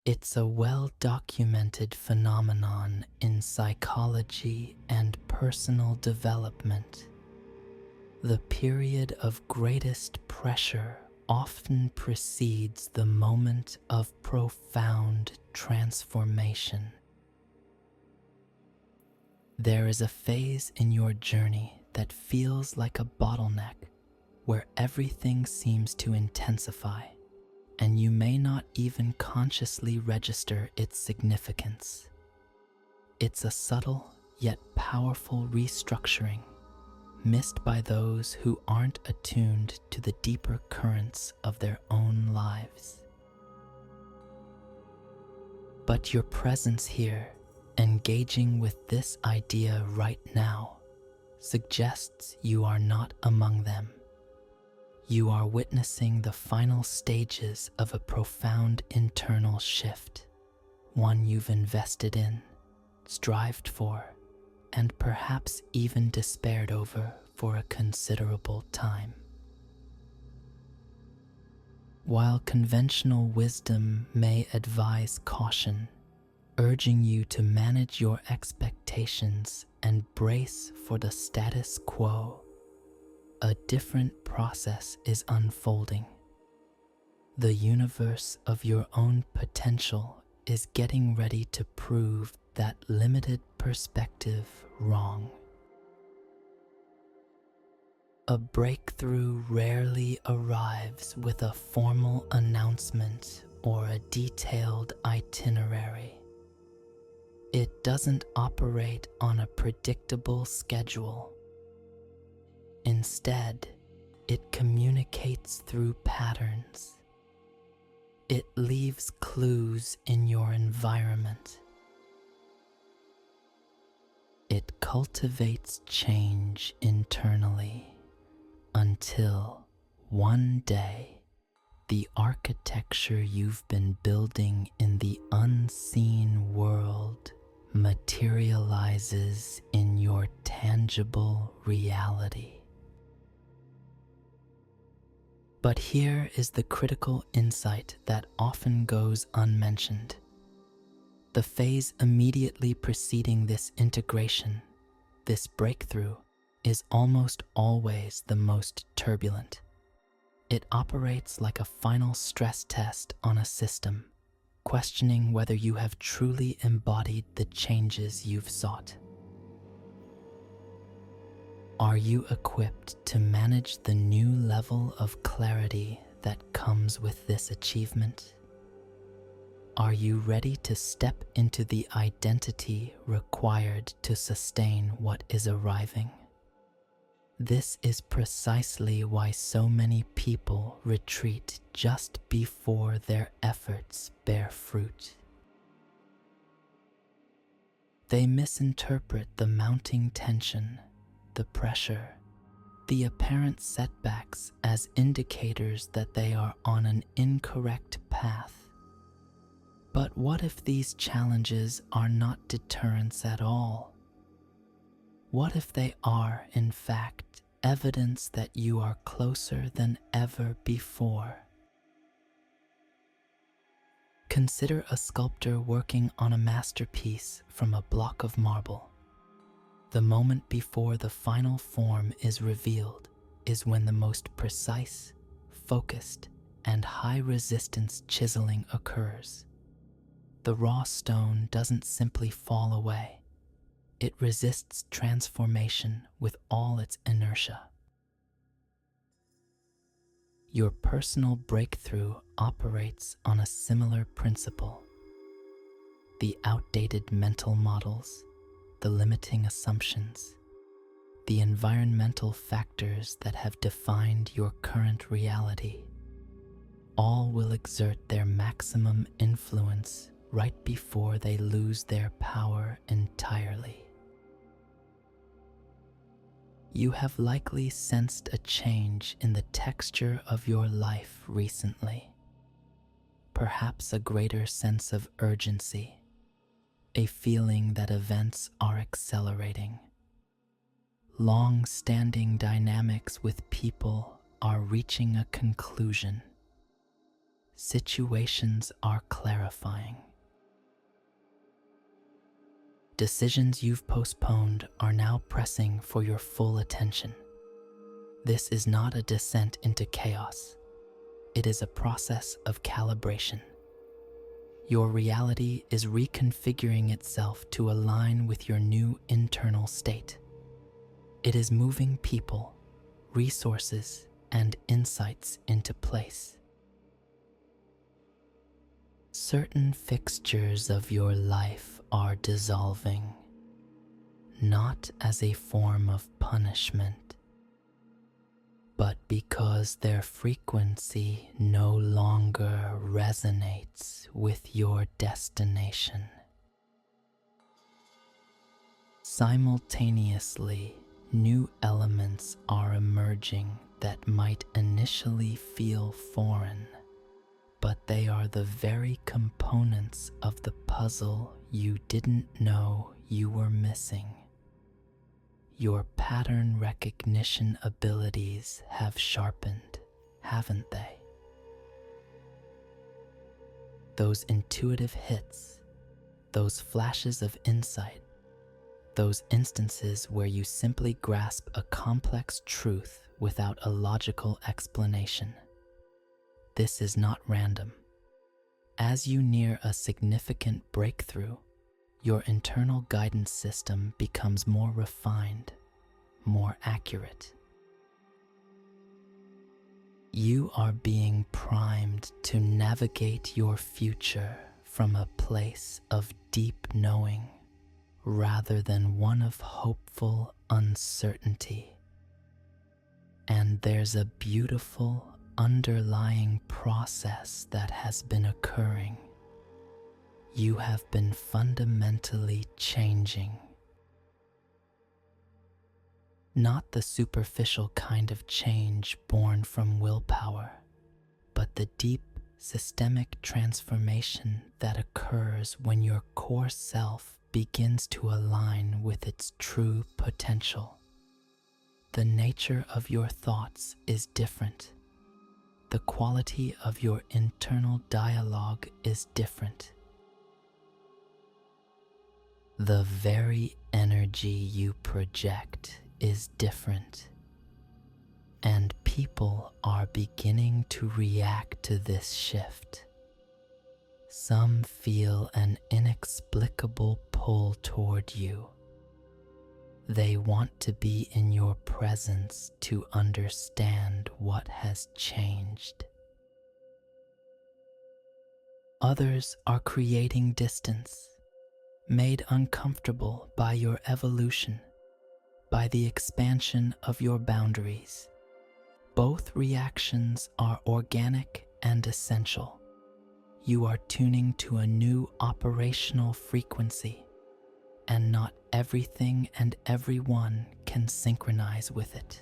It's a well-documented phenomenon in psychology and personal development. The period of greatest pressure often precedes the moment of profound transformation. There is a phase in your journey that feels like a bottleneck, where everything seems to intensify, and you may not even consciously register its significance. It's a subtle yet powerful restructuring, missed by those who aren't attuned to the deeper currents of their own lives. But your presence here, engaging with this idea right now, suggests you are not among them. You are witnessing the final stages of a profound internal shift, one you've invested in, strived for, and perhaps even despaired over for a considerable time. While conventional wisdom may advise caution, urging you to manage your expectations and brace for the status quo, a different process is unfolding. The universe of your own potential is getting ready to prove that limited perspective wrong. A breakthrough rarely arrives with a formal announcement or a detailed itinerary. It doesn't operate on a predictable schedule. Instead, it communicates through patterns. It leaves clues in your environment. It cultivates change internally until one day the architecture you've been building in the unseen world materializes in your tangible reality. But here is the critical insight that often goes unmentioned. The phase immediately preceding this integration, this breakthrough, is almost always the most turbulent. It operates like a final stress test on a system, questioning whether you have truly embodied the changes you've sought. Are you equipped to manage the new level of clarity that comes with this achievement? Are you ready to step into the identity required to sustain what is arriving? This is precisely why so many people retreat just before their efforts bear fruit. They misinterpret the mounting tension, the pressure, the apparent setbacks as indicators that they are on an incorrect path. But what if these challenges are not deterrents at all? What if they are, in fact, evidence that you are closer than ever before? Consider a sculptor working on a masterpiece from a block of marble. The moment before the final form is revealed is when the most precise, focused, and high-resistance chiseling occurs. The raw stone doesn't simply fall away. It resists transformation with all its inertia. Your personal breakthrough operates on a similar principle. The outdated mental models, the limiting assumptions, the environmental factors that have defined your current reality, all will exert their maximum influence right before they lose their power entirely. You have likely sensed a change in the texture of your life recently. Perhaps a greater sense of urgency, a feeling that events are accelerating. Long-standing dynamics with people are reaching a conclusion. situations are clarifying. Decisions you've postponed are now pressing for your full attention. This is not a descent into chaos. It is a process of calibration. Your reality is reconfiguring itself to align with your new internal state. It is moving people, resources, and insights into place. Certain fixtures of your life are dissolving, not as a form of punishment, but because their frequency no longer resonates with your destination. Simultaneously, new elements are emerging that might initially feel foreign, but they are the very components of the puzzle you didn't know you were missing. Your pattern recognition abilities have sharpened, haven't they? Those intuitive hits, those flashes of insight, those instances where you simply grasp a complex truth without a logical explanation. This is not random. As you near a significant breakthrough, your internal guidance system becomes more refined, more accurate. You are being primed to navigate your future from a place of deep knowing rather than one of hopeful uncertainty. And there's a beautiful underlying process that has been occurring. You have been fundamentally changing. Not the superficial kind of change born from willpower, but the deep systemic transformation that occurs when your core self begins to align with its true potential. The nature of your thoughts is different. The quality of your internal dialogue is different. The very energy you project is different. And people are beginning to react to this shift. Some feel an inexplicable pull toward you. They want to be in your presence to understand what has changed. Others are creating distance, made uncomfortable by your evolution, by the expansion of your boundaries. Both reactions are organic and essential. You are tuning to a new operational frequency, and not everything and everyone can synchronize with it.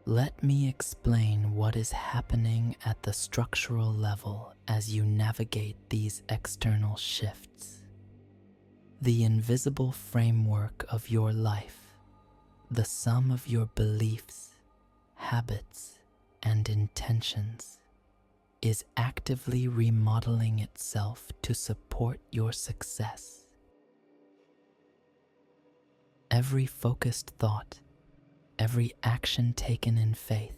Let me explain what is happening at the structural level as you navigate these external shifts. The invisible framework of your life, the sum of your beliefs, habits, and intentions, is actively remodeling itself to support your success. Every focused thought, every action taken in faith,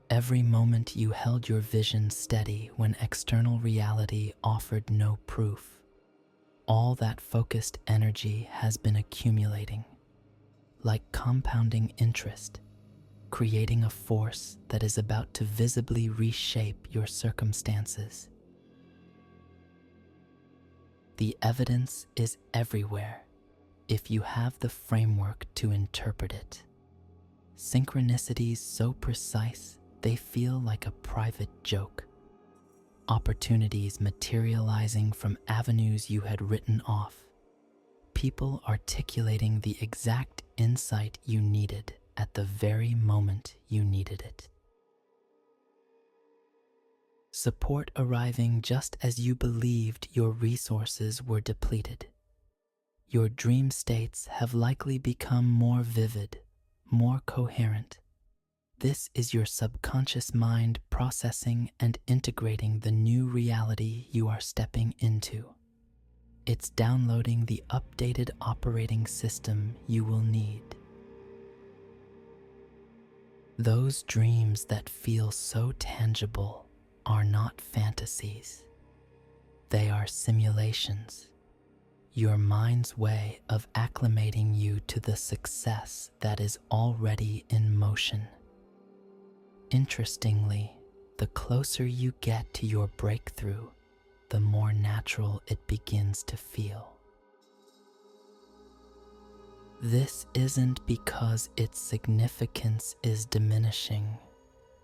every moment you held your vision steady when external reality offered no proof, all that focused energy has been accumulating, like compounding interest, creating a force that is about to visibly reshape your circumstances. The evidence is everywhere if you have the framework to interpret it. Synchronicities so precise they feel like a private joke. Opportunities materializing from avenues you had written off. People articulating the exact insight you needed at the very moment you needed it. Support arriving just as you believed your resources were depleted. Your dream states have likely become more vivid, more coherent. This is your subconscious mind processing and integrating the new reality you are stepping into. It's downloading the updated operating system you will need. Those dreams that feel so tangible are not fantasies. They are simulations, your mind's way of acclimating you to the success that is already in motion. Interestingly, the closer you get to your breakthrough, the more natural it begins to feel. This isn't because its significance is diminishing,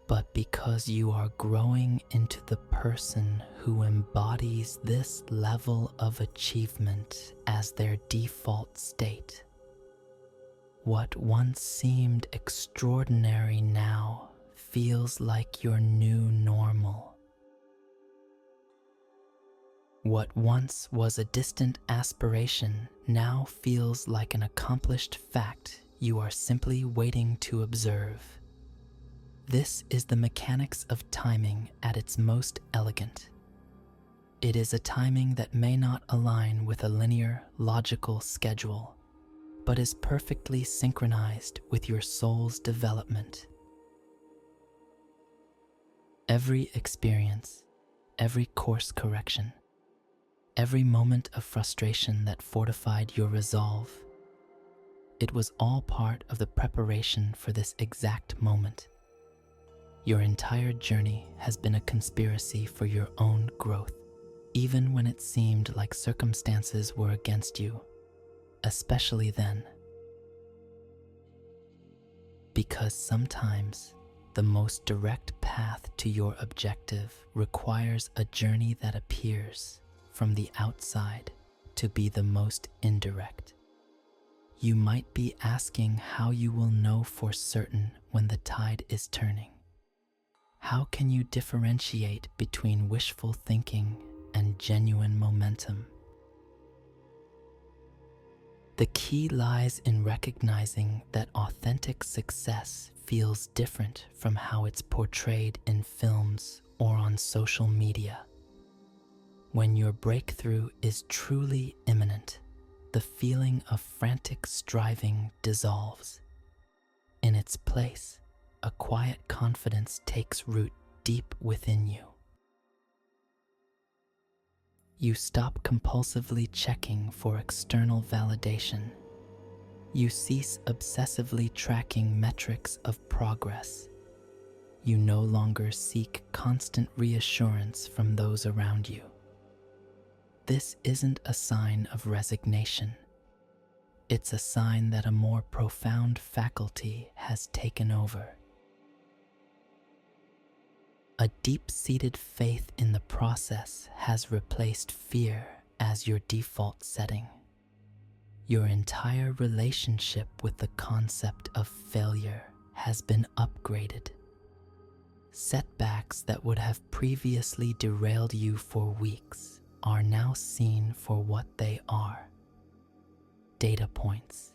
but because you are growing into the person who embodies this level of achievement as their default state. What once seemed extraordinary now feels like your new normal. What once was a distant aspiration now feels like an accomplished fact you are simply waiting to observe. This is the mechanics of timing at its most elegant. It is a timing that may not align with a linear, logical schedule, but is perfectly synchronized with your soul's development. Every experience, every course correction, every moment of frustration that fortified your resolve, it was all part of the preparation for this exact moment. Your entire journey has been a conspiracy for your own growth, even when it seemed like circumstances were against you, especially then. Because sometimes the most direct path to your objective requires a journey that appears from the outside to be the most indirect. You might be asking how you will know for certain when the tide is turning. How can you differentiate between wishful thinking and genuine momentum? The key lies in recognizing that authentic success feels different from how it's portrayed in films or on social media. When your breakthrough is truly imminent, the feeling of frantic striving dissolves. In its place, a quiet confidence takes root deep within you. You stop compulsively checking for external validation. You cease obsessively tracking metrics of progress. You no longer seek constant reassurance from those around you. This isn't a sign of resignation. It's a sign that a more profound faculty has taken over. A deep-seated faith in the process has replaced fear as your default setting. Your entire relationship with the concept of failure has been upgraded. Setbacks that would have previously derailed you for weeks are now seen for what they are: data points.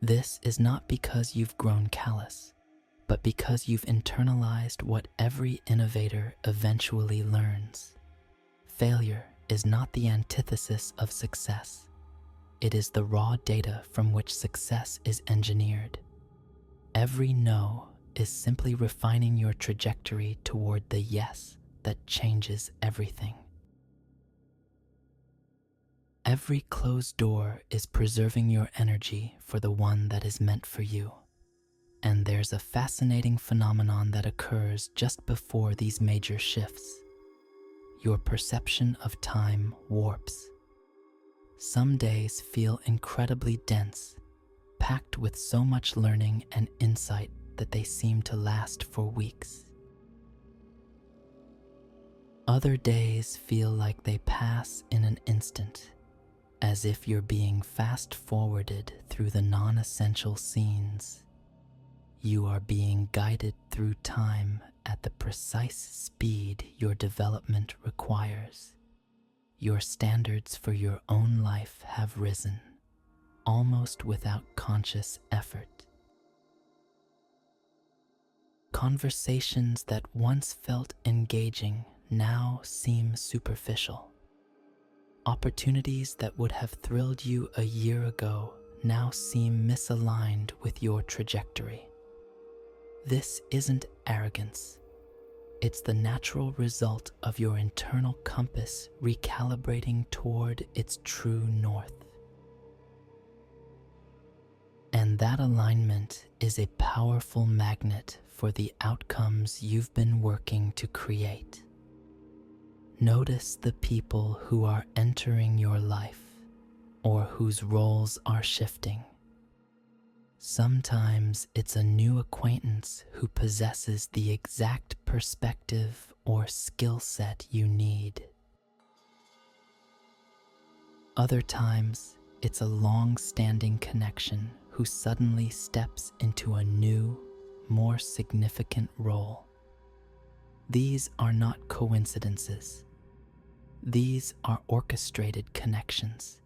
This is not because you've grown callous, but because you've internalized what every innovator eventually learns. Failure is not the antithesis of success. It is the raw data from which success is engineered. Every no is simply refining your trajectory toward the yes that changes everything. Every closed door is preserving your energy for the one that is meant for you. And there's a fascinating phenomenon that occurs just before these major shifts. Your perception of time warps. Some days feel incredibly dense, packed with so much learning and insight that they seem to last for weeks. Other days feel like they pass in an instant, as if you're being fast-forwarded through the non-essential scenes. You are being guided through time at the precise speed your development requires. Your standards for your own life have risen, almost without conscious effort. Conversations that once felt engaging now seem superficial. Opportunities that would have thrilled you a year ago now seem misaligned with your trajectory. This isn't arrogance. It's the natural result of your internal compass recalibrating toward its true north. And that alignment is a powerful magnet for the outcomes you've been working to create. Notice the people who are entering your life or whose roles are shifting. Sometimes it's a new acquaintance who possesses the exact perspective or skill set you need. Other times, it's a long-standing connection who suddenly steps into a new, more significant role. These are not coincidences. These are orchestrated connections.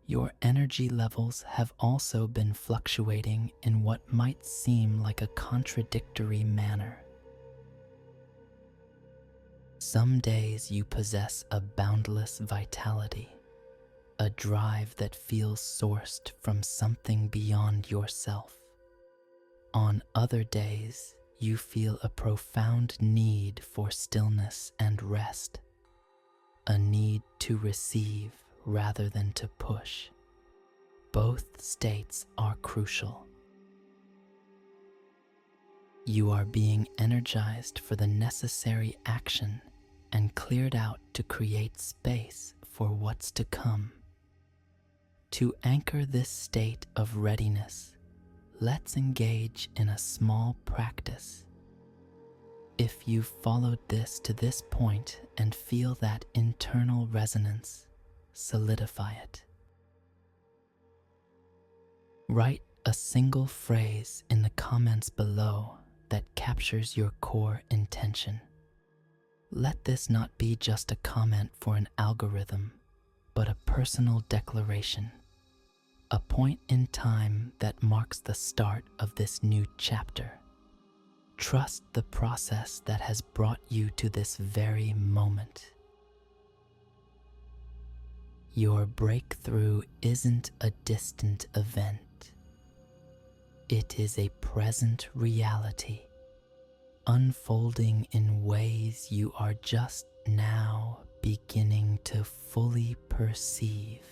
Your energy levels have also been fluctuating in what might seem like a contradictory manner. Some days you possess a boundless vitality, a drive that feels sourced from something beyond yourself. On other days, you feel a profound need for stillness and rest, a need to receive rather than to push. Both states are crucial. You are being energized for the necessary action and cleared out to create space for what's to come. To anchor this state of readiness, let's engage in a small practice. If you've followed this to this point and feel that internal resonance, solidify it. Write a single phrase in the comments below that captures your core intention. Let this not be just a comment for an algorithm, but a personal declaration, a point in time that marks the start of this new chapter. Trust the process that has brought you to this very moment. Your breakthrough isn't a distant event. It is a present reality, unfolding in ways you are just now beginning to fully perceive.